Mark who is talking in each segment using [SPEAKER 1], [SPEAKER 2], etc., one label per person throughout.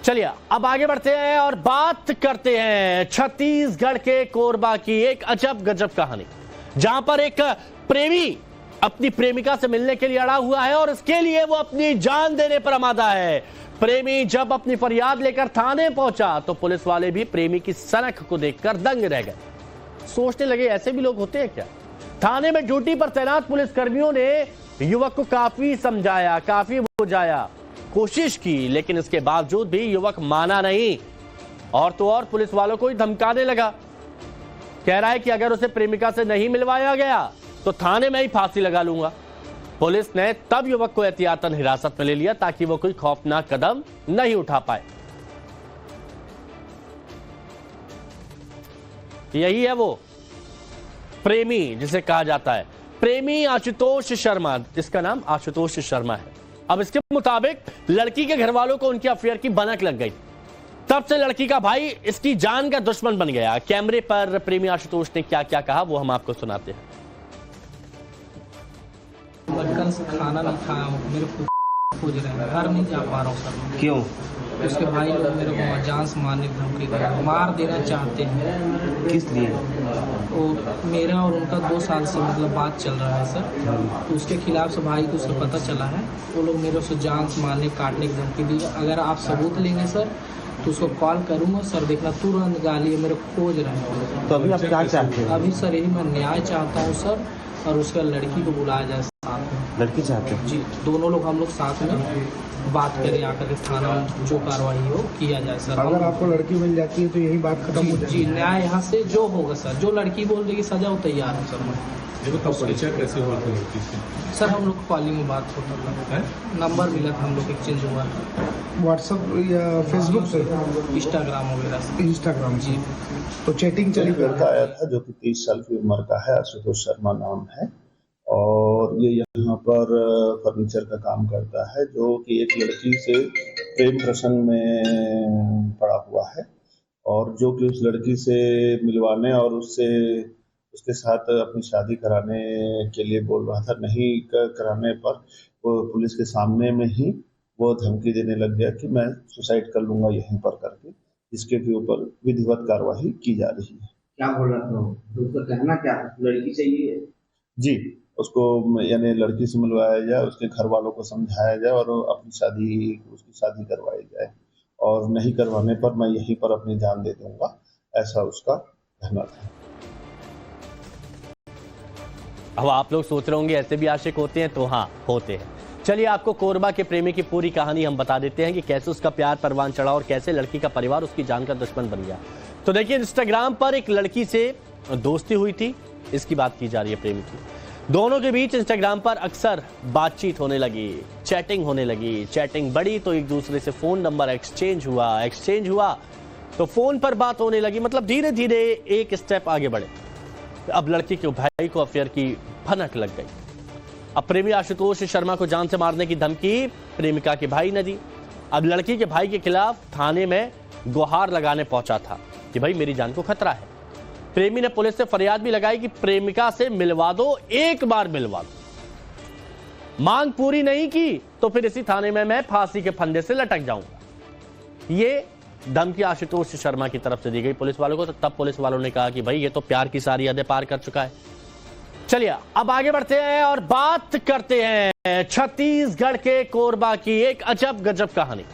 [SPEAKER 1] चलिए अब आगे बढ़ते हैं और बात करते हैं छत्तीसगढ़ के कोरबा की एक अजब गजब कहानी, जहां पर एक प्रेमी अपनी प्रेमिका से मिलने के लिए अड़ा हुआ है और इसके लिए वो अपनी जान देने पर आमादा है। प्रेमी जब अपनी फरियाद लेकर थाने पहुंचा तो पुलिस वाले भी प्रेमी की सनक को देखकर दंग रह गए। सोचने लगे ऐसे भी लोग होते हैं क्या। थाने में ड्यूटी पर तैनात पुलिस कर्मियों ने युवक को काफी समझाया, काफी बुझाया, कोशिश की, लेकिन इसके बावजूद भी युवक माना नहीं और तो और पुलिस वालों को ही धमकाने लगा। कह रहा है कि अगर उसे प्रेमिका से नहीं मिलवाया गया तो थाने में ही फांसी लगा लूंगा। पुलिस ने तब युवक को एहतियातन हिरासत में ले लिया ताकि वो कोई खौफनाक कदम नहीं उठा पाए। यही है वो प्रेमी जिसे कहा जाता है, प्रेमी आशुतोष शर्मा, जिसका नाम आशुतोष शर्मा है। अब इसके मुताबिक लड़की के घर वालों को उनके अफेयर की भनक लग गई, तब से लड़की का भाई इसकी जान का दुश्मन बन गया। कैमरे पर प्रेमी आशुतोष ने क्या क्या कहा वो हम आपको सुनाते हैं।
[SPEAKER 2] बचपन से खाना नहीं खाया हूँ, मेरे को खोज रहे हैं, घर नहीं जा पा रहा हूँ सर।
[SPEAKER 3] क्यों?
[SPEAKER 2] उसके भाई लोग मेरे को जान से मारने की धमकी दे रहे हैं, मार देना चाहते हैं।
[SPEAKER 3] किस लिए?
[SPEAKER 2] और मेरा और उनका 2 साल से मतलब बात चल रहा है सर। तो उसके खिलाफ से भाई को उसको पता चला है, वो लोग मेरे से जान से मारने काटने की धमकी दी। अगर आप सबूत लेंगे सर तो उसको कॉल करूँगा सर, देखना तुरंत गाली है, मेरे को खोज रहे हैं।
[SPEAKER 3] तो अभी आप क्या चाहते हैं?
[SPEAKER 2] अभी सर यही मैं न्याय चाहता हूँ सर, और उसका लड़की को बुलाया जाए साथ में।
[SPEAKER 3] लड़की चाहते हैं?
[SPEAKER 2] जी, दोनों लोग हम लोग साथ में बात करें, आकर के थाना में जो कार्रवाई हो किया जाए सर।
[SPEAKER 4] अगर आपको लड़की मिल जाती है तो यही बात खत्म हो जाएगी।
[SPEAKER 2] जी, न्याय यहाँ से जो होगा सर, जो लड़की बोल देगी सजा, वो तैयार है सर। मैं
[SPEAKER 5] परिचय कैसे हुआ था लड़की से?
[SPEAKER 2] सर हम लोग कॉलिंग में बात होता था, नंबर मिला था, हम लोग एक्सचेंज हुआ था
[SPEAKER 4] व्हाट्सएप या फेसबुक से,
[SPEAKER 2] इंस्टाग्राम वगैरह से।
[SPEAKER 4] इंस्टाग्राम
[SPEAKER 2] जी,
[SPEAKER 4] तो चैटिंग चली।
[SPEAKER 6] एक लड़का आया था जो कि 30 साल की उम्र का है, आशुतोष शर्मा नाम है, और ये यहाँ पर फर्नीचर का काम करता है, जो कि एक लड़की से प्रेम प्रसंग में पड़ा हुआ है और जो कि उस लड़की से मिलवाने और उसके साथ अपनी शादी कराने के लिए बोल रहा था। नहीं कराने पर वो पुलिस के सामने में ही वो धमकी देने लग गया कि मैं सुसाइड कर लूंगा यहीं पर करके, जिसके भी ऊपर विधिवत कार्रवाई की जा रही है।
[SPEAKER 3] क्या बोल रहा था? तो उसका कहना क्या है? लड़की चाहिए
[SPEAKER 6] जी, उसको यानी लड़की से मिलवाया जाए, उसके घर वालों को समझाया जाए और उसकी शादी करवाई जाए, और नहीं करवाने पर मैं यहीं पर अपनी जान दे दूंगा, ऐसा उसका कहना था।
[SPEAKER 1] अब आप लोग सोच रहे होंगे ऐसे भी आशिक होते हैं, तो हाँ होते हैं। चलिए आपको कोरबा के प्रेमी की पूरी कहानी हम बता देते हैं कि कैसे उसका प्यार परवान चढ़ा और कैसे लड़की का परिवार उसकी जान का दुश्मन बन गया। तो देखिए, इंस्टाग्राम पर एक लड़की से दोस्ती हुई थी, इसकी बात की जा रही है प्रेमी की। दोनों के बीच इंस्टाग्राम पर अक्सर बातचीत होने लगी, चैटिंग होने लगी। चैटिंग बढ़ी तो एक दूसरे से फोन नंबर एक्सचेंज हुआ तो फोन पर बात होने लगी। मतलब धीरे धीरे एक स्टेप आगे बढ़े। अब लड़की के भाई को अफेयर की भनक लग गई। अब प्रेमी आशुतोष शर्मा को जान से मारने की धमकी प्रेमिका के भाई ने दी। अब लड़की के भाई के खिलाफ थाने में गुहार लगाने पहुंचा था कि भाई मेरी जान को खतरा है। प्रेमी ने पुलिस से फरियाद भी लगाई कि प्रेमिका से मिलवा दो, एक बार मिलवा दो। मांग पूरी नहीं की तो फिर इसी थाने में मैं फांसी के फंदे से लटक जाऊंगा। ये धमकी आशुतोष शर्मा की तरफ से दी गई पुलिस वालों को। तो तब पुलिस वालों ने कहा कि भाई ये तो प्यार की सारी हदें पार कर चुका है। चलिए अब आगे बढ़ते हैं और बात करते हैं छत्तीसगढ़ के कोरबा की एक अजब गजब कहानी,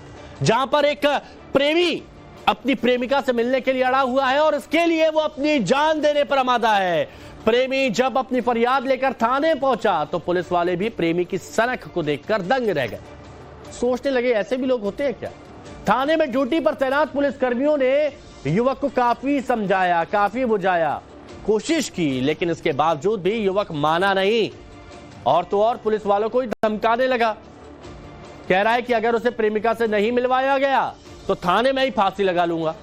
[SPEAKER 1] जहां पर एक प्रेमी अपनी प्रेमिका से मिलने के लिए अड़ा हुआ है और इसके लिए वो अपनी जान देने पर आमादा है। प्रेमी जब अपनी फरियाद लेकर थाने पहुंचा तो पुलिस वाले भी प्रेमी की सनक को देखकर दंग रह गए। सोचने लगे ऐसे भी लोग होते हैं क्या। थाने में ड्यूटी पर तैनात पुलिस कर्मियों ने युवक को काफी समझाया, काफी बुझाया, कोशिश की, लेकिन इसके बावजूद भी युवक माना नहीं और तो और पुलिस वालों को ही धमकाने लगा। कह रहा है कि अगर उसे प्रेमिका से नहीं मिलवाया गया तो थाने में ही फांसी लगा लूंगा।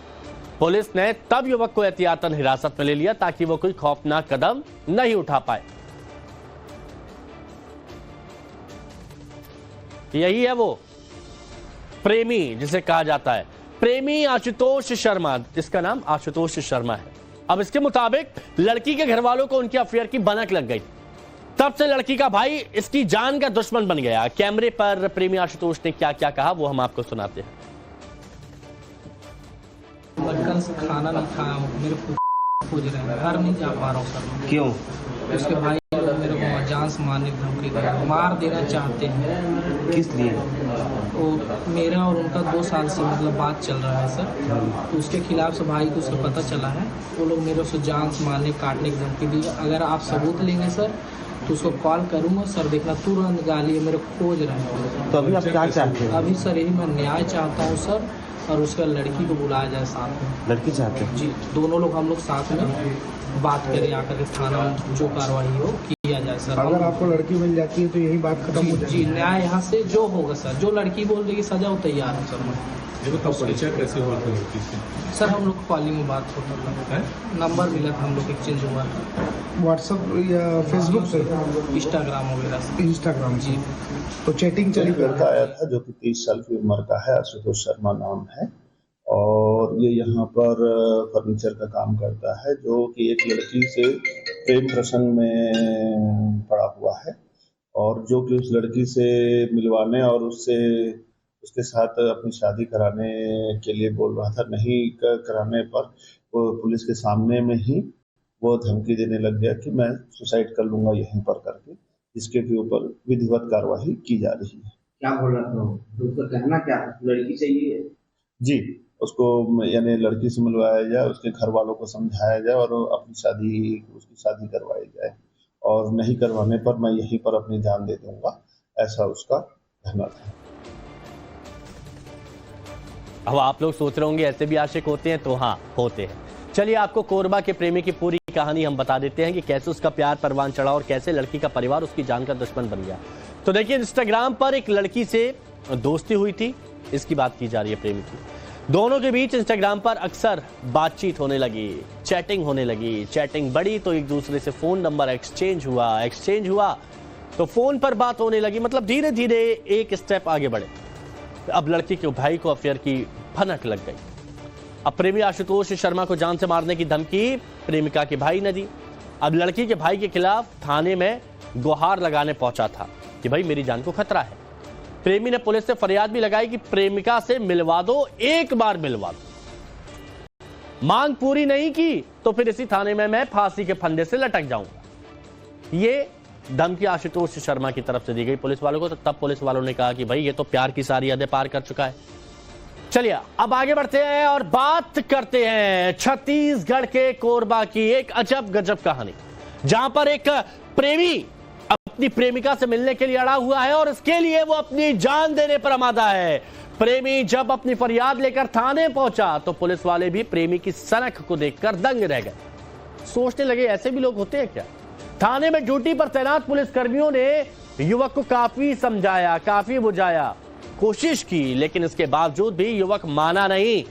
[SPEAKER 1] पुलिस ने तब युवक को एहतियातन हिरासत में ले लिया ताकि वो कोई खौफनाक कदम नहीं उठा पाए। यही है वो प्रेमी जिसे कहा जाता है, प्रेमी आशुतोष शर्मा, जिसका नाम आशुतोष शर्मा है। अब इसके मुताबिक लड़की के घर वालों को उनके अफेयर की भनक लग गई, तब से लड़की का भाई इसकी जान का दुश्मन बन गया। कैमरे पर प्रेमी आशुतोष ने क्या क्या कहा वो हम आपको सुनाते हैं।
[SPEAKER 2] मैं कल से खाना नहीं खाया हूँ, मेरे को खोज रहे हैं, घर नहीं जा पा रहा हूँ सर।
[SPEAKER 3] क्यों?
[SPEAKER 2] उसके भाई लोग मेरे को जान से मारने की धमकी दे रहे हैं, मार देना चाहते हैं।
[SPEAKER 3] किस लिए?
[SPEAKER 2] वो मेरा और उनका 2 साल से मतलब बात चल रहा है सर। तो उसके खिलाफ से भाई को उसको पता चला है, वो लोग मेरे से जान से मारने काटने की धमकी दी। अगर आप सबूत लेंगे सर तो उसको कॉल करूँगा सर, देखना तुरंत गाली मेरे को खोज रहे हैं।
[SPEAKER 3] तो अभी आप क्या चाहते हैं?
[SPEAKER 2] अभी सर यही मैं न्याय चाहता हूँ सर, और उसका लड़की को बुलाया जाए साथ में।
[SPEAKER 3] लड़की चाहते हैं?
[SPEAKER 2] जी, दोनों लोग हम लोग साथ में बात करें, आकर के थाना में जो कार्रवाई हो किया जाए सर।
[SPEAKER 4] अगर आपको लड़की मिल जाती है तो यही बात खत्म हो जाएगी।
[SPEAKER 2] जी, न्याय यहाँ से जो होगा सर, जो लड़की बोल देगी सजा वो तैयार है सर। मैं
[SPEAKER 5] ये बताओ परिचय कैसे हुआ था लड़की से?
[SPEAKER 2] सर हम लोग कॉलिंग में बात होता था,
[SPEAKER 5] हैं?
[SPEAKER 2] नंबर मिला था, हम लोग एक्सचेंज हुआ था,
[SPEAKER 4] व्हाट्सएप या फेसबुक से?
[SPEAKER 2] इंस्टाग्राम वगैरह से।
[SPEAKER 4] इंस्टाग्राम से।
[SPEAKER 2] जी,
[SPEAKER 4] तो चैटिंग चली?
[SPEAKER 6] एक लड़का आया था जो कि 30 साल की उम्र का है, आशुतोष शर्मा नाम है, और ये यहाँ पर फर्नीचर का काम करता है, जो कि एक लड़की से प्रेम प्रसंग में पड़ा हुआ है, और जो कि उस लड़की से मिलवाने और उसके साथ अपनी शादी कराने के लिए बोल रहा था। नहीं कराने पर वो पुलिस के सामने में ही वो धमकी देने लग गया कि मैं सुसाइड कर लूंगा यहीं पर करके, जिसके भी ऊपर विधिवत कार्रवाई की जा रही है।
[SPEAKER 3] क्या बोल रहा था वो? तो उसका कहना क्या है? लड़की चाहिए?
[SPEAKER 6] जी, उसको यानी लड़की से मिलवाया जाए, उसके घर वालों को समझाया जाए और उसकी शादी करवाई जाए, और नहीं करवाने पर मैं यहीं पर अपनी जान दे दूंगा, ऐसा उसका कहना था।
[SPEAKER 1] अब आप लोग सोच रहे होंगे ऐसे भी आशिक होते हैं, तो हाँ होते हैं। चलिए आपको कोरबा के प्रेमी की पूरी कहानी हम बता देते हैं कि कैसे उसका प्यार परवान चढ़ा और कैसे लड़की का परिवार उसकी जान का दुश्मन बन गया। तो देखिए, इंस्टाग्राम पर एक लड़की से दोस्ती हुई थी, इसकी बात की जा रही है प्रेमी की। दोनों के बीच इंस्टाग्राम पर अक्सर बातचीत होने लगी, चैटिंग होने लगी। चैटिंग बढ़ी तो एक दूसरे से फोन नंबर एक्सचेंज हुआ तो फोन पर बात होने लगी। मतलब धीरे धीरे एक स्टेप आगे बढ़े। अब लड़की के भाई को अफेयर की भनक लग गई। अब प्रेमी आशुतोष शर्मा को जान से मारने की धमकी प्रेमिका के भाई ने दी। अब लड़की के भाई के खिलाफ थाने में गुहार लगाने पहुंचा था कि भाई मेरी जान को खतरा है। प्रेमी ने पुलिस से फरियाद भी लगाई कि प्रेमिका से मिलवा दो, एक बार मिलवा दो। मांग पूरी नहीं की तो फिर इसी थाने में मैं फांसी के फंदे से लटक जाऊंगा। ये धमकी आशुतोष शर्मा की तरफ से दी गई पुलिस वालों को। तो तब पुलिस वालों ने कहा कि भाई ये तो प्यार की सारी हदें पार कर चुका है। चलिए अब आगे बढ़ते हैं और बात करते हैं छत्तीसगढ़ के कोरबा की एक अजब गजब कहानी, जहां पर एक प्रेमी अपनी प्रेमिका से मिलने के लिए अड़ा हुआ है और इसके लिए वो अपनी जान देने पर आमादा है। प्रेमी जब अपनी फरियाद लेकर थाने पहुंचा तो पुलिस वाले भी प्रेमी की सनक को देखकर दंग रह गए। सोचने लगे ऐसे भी लोग होते हैं क्या। थाने में ड्यूटी पर तैनात पुलिस कर्मियों ने युवक को काफी समझाया, काफी बुझाया, कोशिश की, लेकिन इसके बावजूद भी युवक माना नहीं।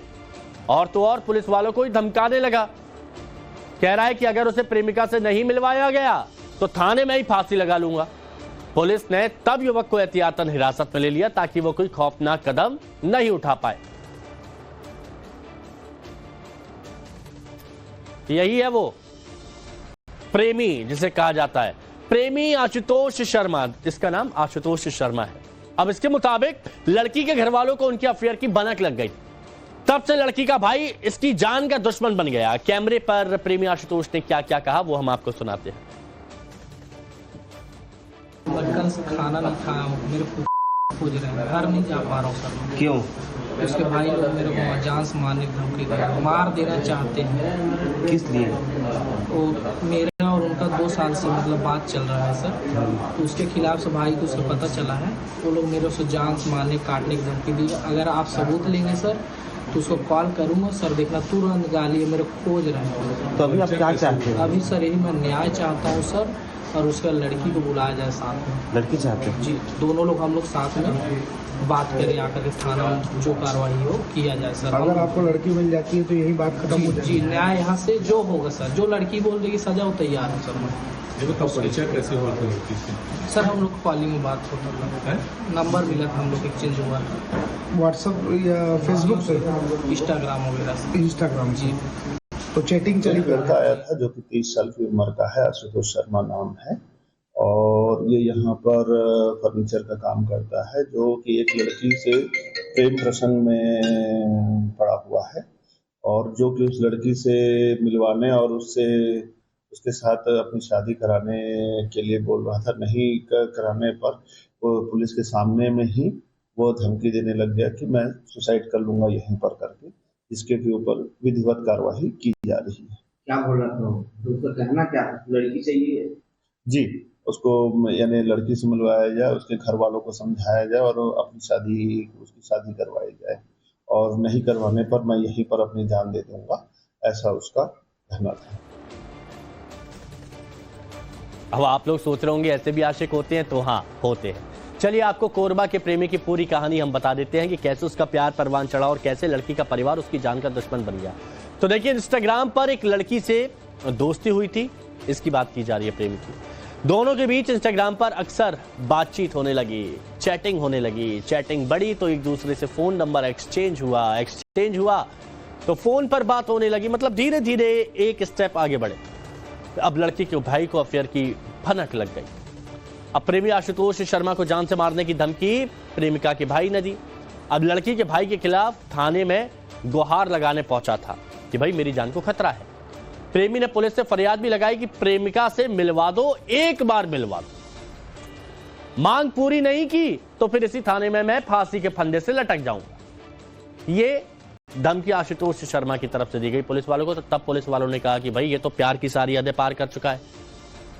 [SPEAKER 1] और तो और पुलिस वालों को ही धमकाने लगा। कह रहा है कि अगर उसे प्रेमिका से नहीं मिलवाया गया तो थाने में ही फांसी लगा लूंगा। पुलिस ने तब युवक को एहतियातन हिरासत में ले लिया ताकि वो कोई खौफनाक कदम नहीं उठा पाए। यही है वो प्रेमी जिसे कहा जाता है प्रेमी आशुतोष शर्मा। इसका नाम आशुतोष शर्मा है। अब इसके मुताबिक लड़की के घर वालों को उनके अफेयर की भनक लग गई। तब से लड़की का भाई इसकी जान का दुश्मन बन गया। कैमरे पर प्रेमी आशुतोष ने क्या क्या कहा वो हम आपको सुनाते हैं।
[SPEAKER 2] मैं कल से खाना नहीं खाया हूँ, मेरे को खोज रहे हैं, घर नहीं जा पा रहा हूँ सर।
[SPEAKER 3] क्यों?
[SPEAKER 2] उसके भाई लोग मेरे को जान से मारने की धमकी दे रहे हैं, मार देना चाहते हैं।
[SPEAKER 3] किस लिए?
[SPEAKER 2] वो मेरा और उनका 2 साल से मतलब बात चल रहा है सर। तो उसके खिलाफ से भाई को उसको पता चला है, वो लोग मेरे से जान से मारने काटने की धमकी दी। अगर आप सबूत लेंगे सर तो उसको कॉल करूँगा सर, देखना तुरंत गाली मेरे को खोज रहे हैं।
[SPEAKER 3] तो अभी आप क्या चाहते हैं?
[SPEAKER 2] अभी सर यही मैं न्याय चाहता हूँ सर, और उसका लड़की को बुलाया जाए साथ में।
[SPEAKER 4] लड़की चाहते हैं?
[SPEAKER 2] जी, दोनों लोग हम लोग साथ में बात करें, आकर के थाना में जो कार्रवाई हो किया जाए सर।
[SPEAKER 4] अगर आपको लड़की मिल जाती है तो यही बात खत्म हो
[SPEAKER 2] जी,
[SPEAKER 4] जाएगी।
[SPEAKER 2] न्याय यहाँ से जो होगा सर, जो लड़की बोल देगी सजा वो तैयार है सर। मैं
[SPEAKER 5] ये बताओ परिचय कैसे हुआ था लड़की से?
[SPEAKER 2] सर हम लोग कॉलिंग में बात होता था,
[SPEAKER 5] हैं?
[SPEAKER 2] नंबर मिला था, हम लोग एक्सचेंज हुआ था,
[SPEAKER 4] व्हाट्सएप या फेसबुक से?
[SPEAKER 2] इंस्टाग्राम वगैरह से।
[SPEAKER 4] इंस्टाग्राम से।
[SPEAKER 2] जी,
[SPEAKER 4] तो चैटिंग चली?
[SPEAKER 6] एक लड़का आया था जो कि 30 साल की उम्र का है, आशुतोष शर्मा नाम है, और ये यहाँ पर फर्नीचर का काम करता है, जो कि एक लड़की से प्रेम प्रसंग में पड़ा हुआ है, और जो कि उस लड़की से मिलवाने और उसके साथ अपनी शादी कराने के लिए बोल रहा था। नहीं कराने पर वो पुलिस के सामने में ही वो धमकी देने लग गया कि मैं सुसाइड कर लूंगा यहीं पर करके, जिसके भी ऊपर विधिवत कार्रवाई की जा रही है।
[SPEAKER 3] क्या बोल रहा था वो? तो उसका कहना क्या है? लड़की चाहिए?
[SPEAKER 6] जी, उसको यानी लड़की से मिलवाया जाए, उसके घर वालों को समझाया जाए और उसकी शादी करवाई जाए, और नहीं करवाने पर मैं यहीं पर अपनी जान दे दूंगा, ऐसा उसका कहना था।
[SPEAKER 1] अब आप लोग सोच रहे होंगे ऐसे भी आशिक होते हैं, तो हाँ, होते हैं। चलिए आपको कोरबा के प्रेमी की पूरी कहानी हम बता देते हैं कि कैसे उसका प्यार परवान चढ़ा और कैसे लड़की का परिवार उसकी जान का दुश्मन बन गया। तो देखिए, इंस्टाग्राम पर एक लड़की से दोस्ती हुई थी, इसकी बात की जा रही है प्रेमी की। दोनों के बीच इंस्टाग्राम पर अक्सर बातचीत होने लगी, चैटिंग होने लगी। चैटिंग बढ़ी तो एक दूसरे से फोन नंबर एक्सचेंज हुआ तो फोन पर बात होने लगी। मतलब धीरे धीरे एक स्टेप आगे बढ़े। अब लड़की के भाई को अफेयर की भनक लग गई। अब प्रेमी आशुतोष शर्मा को जान से मारने की धमकी प्रेमिका के भाई ने दी। अब लड़की के भाई के खिलाफ थाने में गुहार लगाने पहुंचा था कि भाई मेरी जान को खतरा है। प्रेमी ने पुलिस से फरियाद भी लगाई कि प्रेमिका से मिलवा दो, एक बार मिलवा दो। मांग पूरी नहीं की तो फिर इसी थाने में मैं फांसी के फंदे से लटक जाऊंगा। ये धमकी आशुतोष शर्मा की तरफ से दी गई पुलिस वालों को। तो तब पुलिस वालों ने कहा कि भाई ये तो प्यार की सारी हदें पार कर चुका है।